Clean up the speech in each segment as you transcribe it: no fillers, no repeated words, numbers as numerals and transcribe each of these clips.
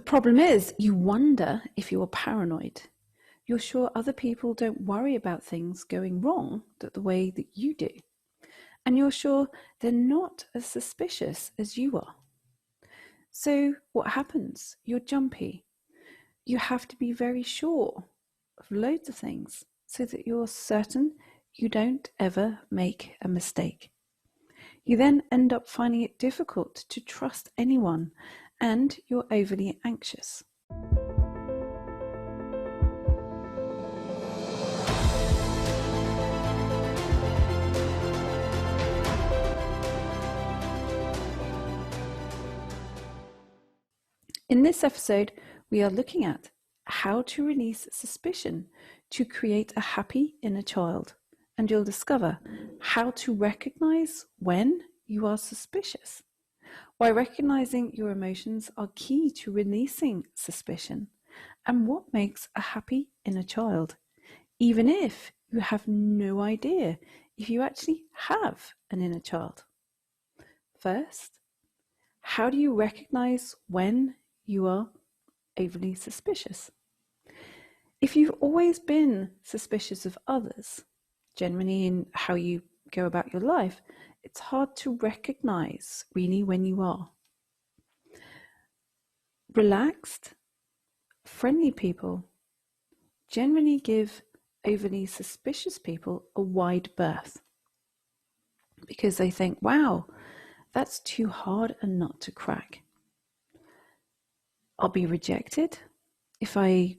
problem is, you wonder if you're paranoid. You're sure other people don't worry about things going wrong the way that you do. And you're sure they're not as suspicious as you are. So what happens? You're jumpy. You have to be very sure of loads of things so that you're certain you don't ever make a mistake. You then end up finding it difficult to trust anyone, and you're overly anxious. In this episode, we are looking at how to release suspicion to create a happy inner child, and you'll discover how to recognize when you are suspicious, why recognizing your emotions are key to releasing suspicion, and what makes a happy inner child, even if you have no idea if you actually have an inner child. First, how do you recognize when you are overly suspicious? If you've always been suspicious of others, generally in how you go about your life, it's hard to recognize really when you are. Relaxed, friendly people generally give overly suspicious people a wide berth because they think, wow, that's too hard a nut to crack. I'll be rejected if I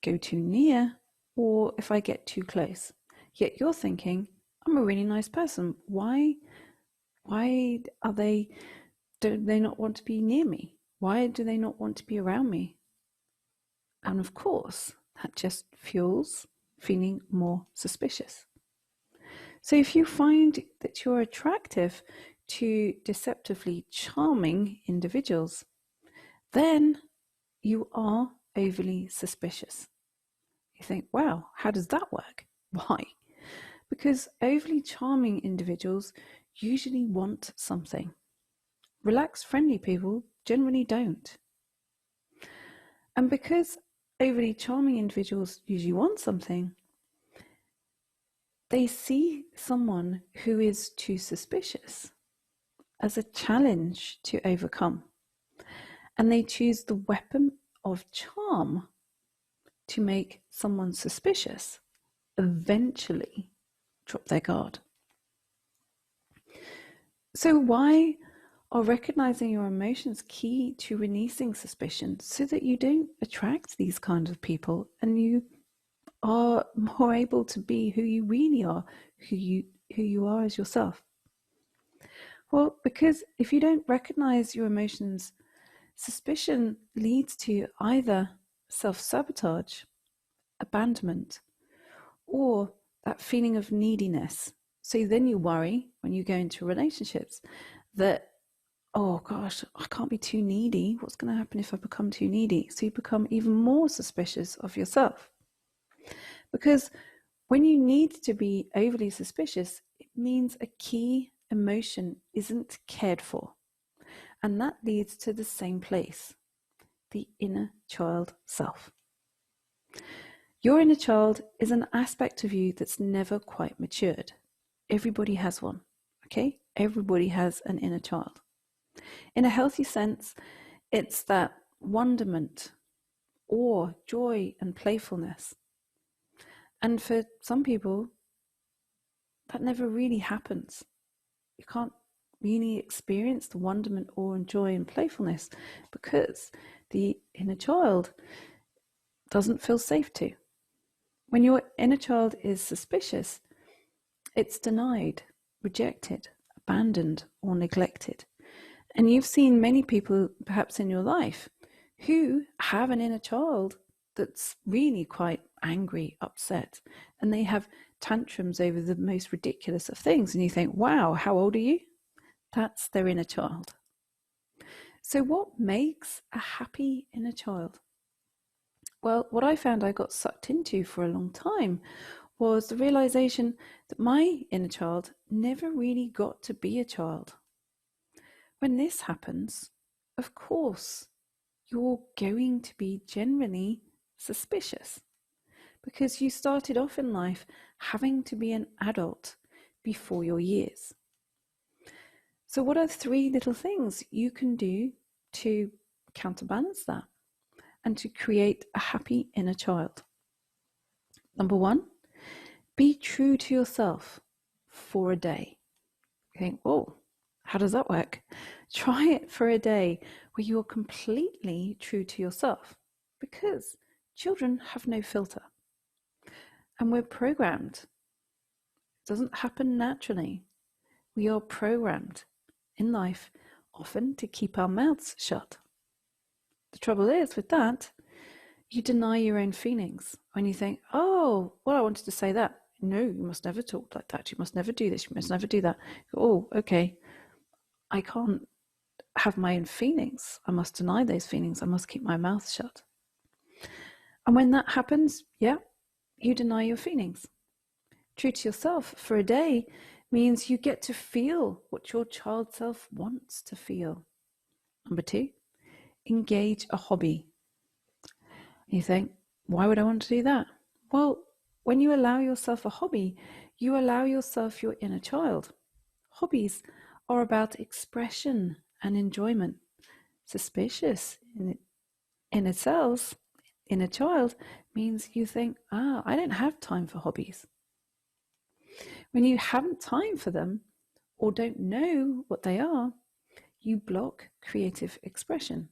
go too near or if I get too close. Yet you're thinking, I'm a really nice person. Why do they not want to be near me? Why do they not want to be around me? And of course, that just fuels feeling more suspicious. So if you find that you're attractive to deceptively charming individuals, then you are overly suspicious. You think, wow, how does that work? Why? Because overly charming individuals usually want something. Relaxed, friendly people generally don't. And because overly charming individuals usually want something, they see someone who is too suspicious as a challenge to overcome. And they choose the weapon of charm to make someone suspicious eventually drop their guard. So why are recognizing your emotions key to releasing suspicion so that you don't attract these kinds of people and you are more able to be who you really are, who you are as yourself? Well, because if you don't recognize your emotions, suspicion leads to either self-sabotage, abandonment, or that feeling of neediness. So then you worry when you go into relationships that, oh gosh, I can't be too needy. What's going to happen if I become too needy? So you become even more suspicious of yourself. Because when you need to be overly suspicious, it means a key emotion isn't cared for. And that leads to the same place, the inner child self. Your inner child is an aspect of you that's never quite matured. Everybody has one, okay? Everybody has an inner child. In a healthy sense, it's that wonderment, awe, joy, and playfulness. And for some people, that never really happens. You can't really experience the wonderment, awe, and joy and playfulness because the inner child doesn't feel safe to. When your inner child is suspicious, it's denied, rejected, abandoned, or neglected. And you've seen many people, perhaps in your life, who have an inner child that's really quite angry, upset, and they have tantrums over the most ridiculous of things. And you think, wow, how old are you? That's their inner child. So what makes a happy inner child? Well, what I found I got sucked into for a long time was the realization that my inner child never really got to be a child. When this happens, of course, you're going to be generally suspicious because you started off in life having to be an adult before your years. So what are 3 little things you can do to counterbalance that and to create a happy inner child? Number 1, be true to yourself for a day. You think, oh, how does that work? Try it for a day where you're completely true to yourself, because children have no filter and we're programmed. It doesn't happen naturally. We are programmed in life often to keep our mouths shut. The trouble is with that, you deny your own feelings when you think, oh, well, I wanted to say that. No, you must never talk like that. You must never do this. You must never do that. Oh, okay. I can't have my own feelings. I must deny those feelings. I must keep my mouth shut. And when that happens, yeah, you deny your feelings. True to yourself for a day means you get to feel what your child self wants to feel. Number 2, engage a hobby. You think, why would I want to do that? Well, when you allow yourself a hobby, you allow yourself your inner child. Hobbies are about expression and enjoyment. Suspicious in itself, in a child, means you think, I don't have time for hobbies. When you haven't time for them or don't know what they are, you block creative expression.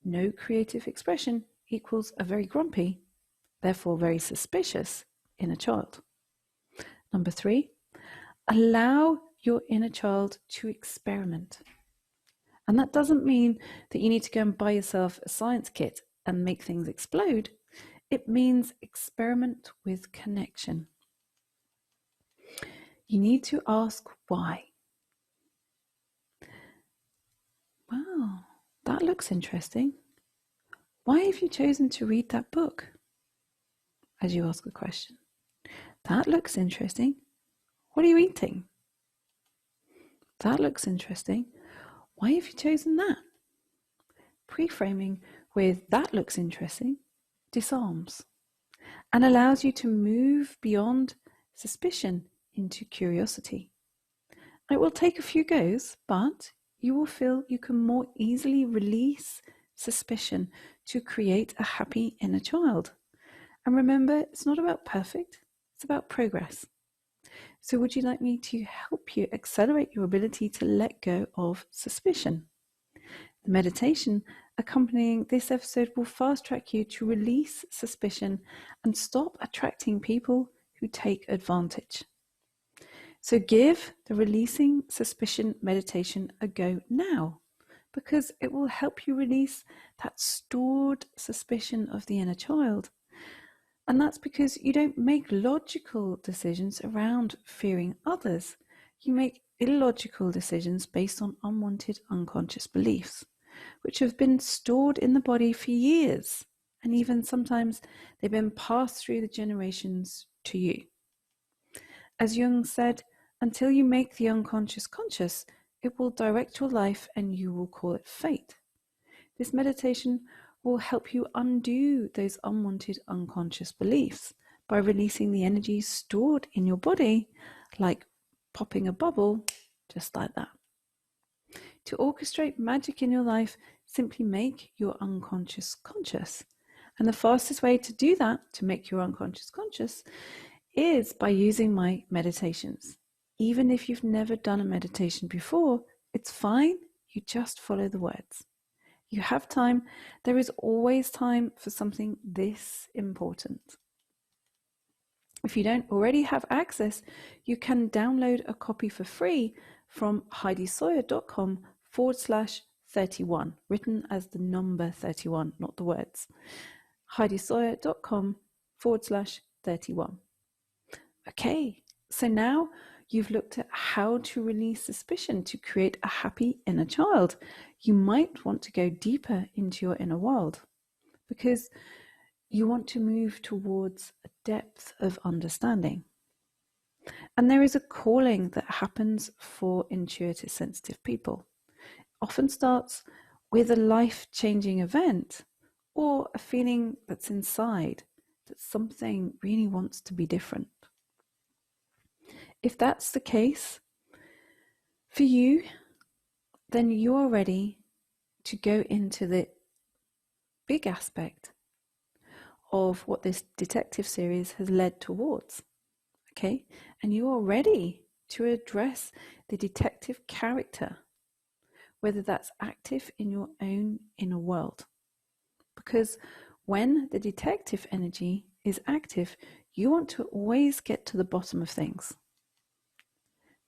No creative expression equals a very grumpy, therefore very suspicious inner child. Number 3, allow your inner child to experiment. And that doesn't mean that you need to go and buy yourself a science kit and make things explode. It means experiment with connection. You need to ask why. Wow, that looks interesting. Why have you chosen to read that book? As you ask the question. That looks interesting. What are you eating? That looks interesting. Why have you chosen that? Pre-framing with that looks interesting disarms and allows you to move beyond suspicion into curiosity. It will take a few goes, but you will feel you can more easily release suspicion to create a happy inner child. And remember, it's not about perfect, it's about progress. So would you like me to help you accelerate your ability to let go of suspicion? The meditation accompanying this episode will fast track you to release suspicion and stop attracting people who take advantage. So give the releasing suspicion meditation a go now, because it will help you release that stored suspicion of the inner child. And that's because you don't make logical decisions around fearing others. You make illogical decisions based on unwanted unconscious beliefs, which have been stored in the body for years. And even sometimes they've been passed through the generations to you. As Jung said, until you make the unconscious conscious, it will direct your life and you will call it fate. This meditation will help you undo those unwanted unconscious beliefs by releasing the energy stored in your body, like popping a bubble, just like that. To orchestrate magic in your life, simply make your unconscious conscious. And the fastest way to do that, to make your unconscious conscious, is by using my meditations. Even if you've never done a meditation before, it's fine. You just follow the words. You have time. There is always time for something this important. If you don't already have access, you can download a copy for free from heidisawyer.com/31, written as the number 31, not the words. heidisawyer.com/31. Okay, so now you've looked at how to release suspicion to create a happy inner child. You might want to go deeper into your inner world because you want to move towards a depth of understanding. And there is a calling that happens for intuitive, sensitive people. It often starts with a life-changing event or a feeling that's inside that something really wants to be different. If that's the case for you, then you're ready to go into the big aspect of what this detective series has led towards. Okay, and you are ready to address the detective character, whether that's active in your own inner world. Because when the detective energy is active, you want to always get to the bottom of things.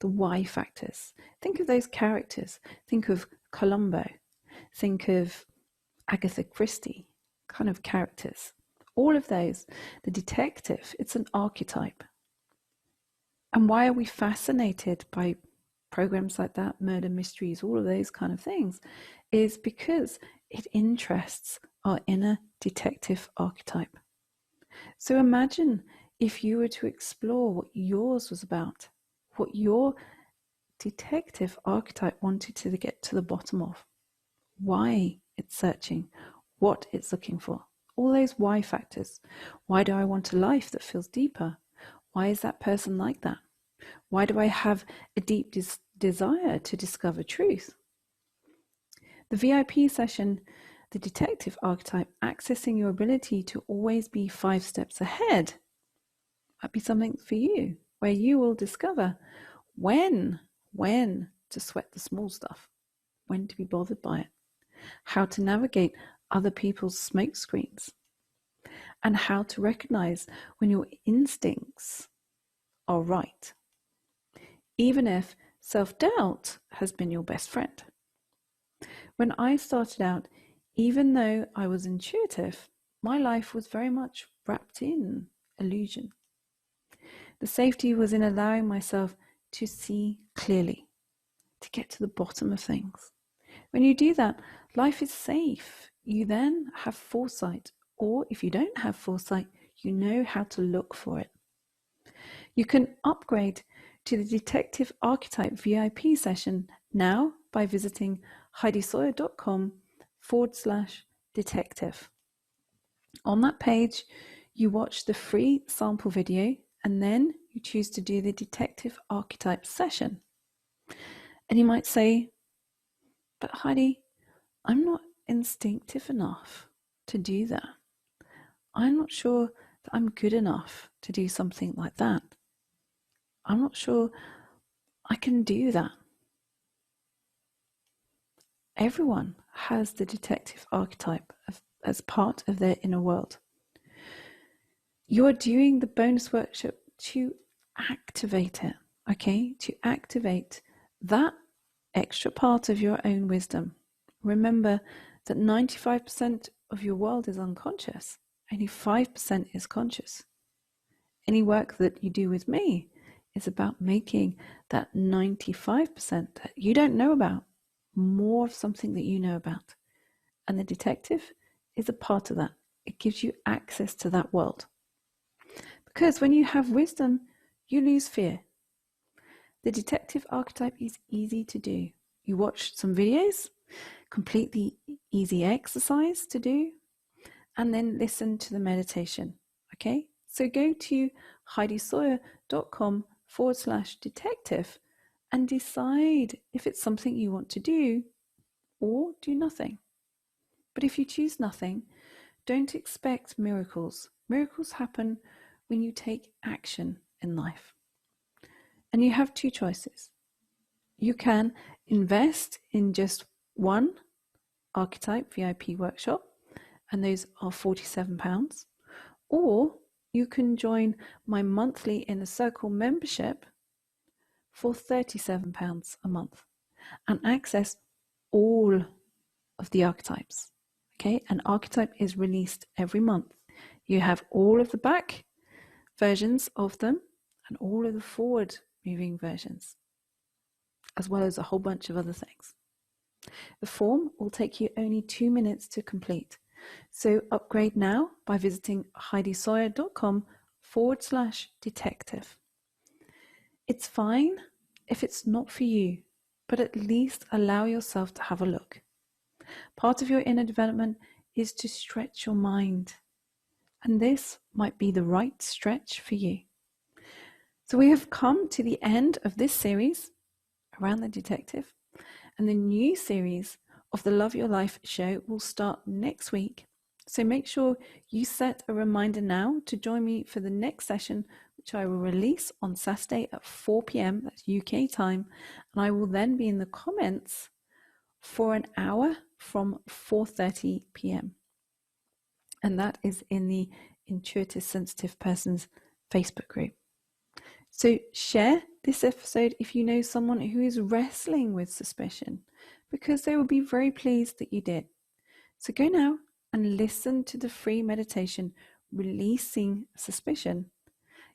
The why factors. Think of those characters. Think of Columbo. Think of Agatha Christie kind of characters. All of those. The detective, it's an archetype. And why are we fascinated by programs like that, murder mysteries, all of those kind of things, is because it interests our inner detective archetype. So imagine if you were to explore what yours was about, what your detective archetype wanted to get to the bottom of, why it's searching, what it's looking for, all those why factors. Why do I want a life that feels deeper? Why is that person like that? Why do I have a deep desire to discover truth? The VIP session, the detective archetype, accessing your ability to always be 5 steps ahead, might be something for you, where you will discover when to sweat the small stuff, when to be bothered by it, how to navigate other people's smoke screens, and how to recognize when your instincts are right, even if self-doubt has been your best friend. When I started out, even though I was intuitive, my life was very much wrapped in illusion. The safety was in allowing myself to see clearly, to get to the bottom of things. When you do that, life is safe. You then have foresight, or if you don't have foresight, you know how to look for it. You can upgrade to the Detective Archetype VIP session now by visiting heidisawyer.com/detective. On that page, you watch the free sample video and then you choose to do the Detective Archetype session. And you might say, but Heidi, I'm not instinctive enough to do that. I'm not sure that I'm good enough to do something like that. I'm not sure I can do that. Everyone has the detective archetype as part of their inner world. You're doing the bonus workshop to activate it, okay? To activate that extra part of your own wisdom. Remember that 95% of your world is unconscious, only 5% is conscious. Any work that you do with me is about making that 95% that you don't know about more of something that you know about. And the detective is a part of that. It gives you access to that world. Because when you have wisdom, you lose fear. The detective archetype is easy to do. You watch some videos, completely easy exercise to do, and then listen to the meditation. Okay? So go to heidisawyer.com/detective and decide if it's something you want to do or do nothing. But if you choose nothing, don't expect miracles. Miracles happen when you take action in life. And you have 2 choices. You can invest in just one archetype VIP workshop, and those are £47, or you can join my monthly Inner Circle membership for £37 a month and access all of the archetypes. Okay, an archetype is released every month. You have all of the back versions of them and all of the forward moving versions, as well as a whole bunch of other things. The form will take you only 2 minutes to complete. So upgrade now by visiting heidisawyer.com/detective. It's fine if it's not for you, but at least allow yourself to have a look. Part of your inner development is to stretch your mind, and this might be the right stretch for you. So we have come to the end of this series around the detective, and the new series of the Love Your Life show will start next week. So make sure you set a reminder now to join me for the next session, which I will release on Saturday at 4 p.m. That's UK time. And I will then be in the comments for an hour from 4:30 p.m. And that is in the Intuitive Sensitive Persons Facebook group. So share this episode if you know someone who is wrestling with suspicion, because they will be very pleased that you did. So go now and listen to the free meditation, Releasing Suspicion.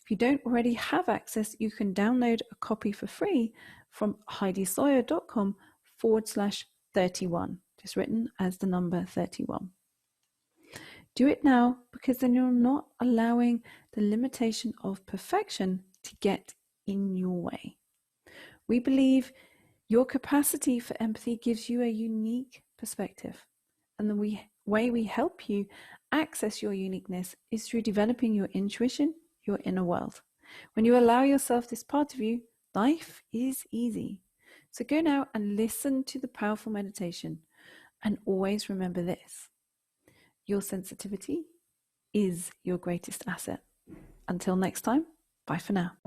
If you don't already have access, you can download a copy for free from heidisawyer.com/31, just written as the number 31. Do it now, because then you're not allowing the limitation of perfection to get in your way. We believe your capacity for empathy gives you a unique perspective, and the way we help you access your uniqueness is through developing your intuition, your inner world. When you allow yourself this part of you, life is easy. So go now and listen to the powerful meditation, and always remember this: your sensitivity is your greatest asset. Until next time, bye for now.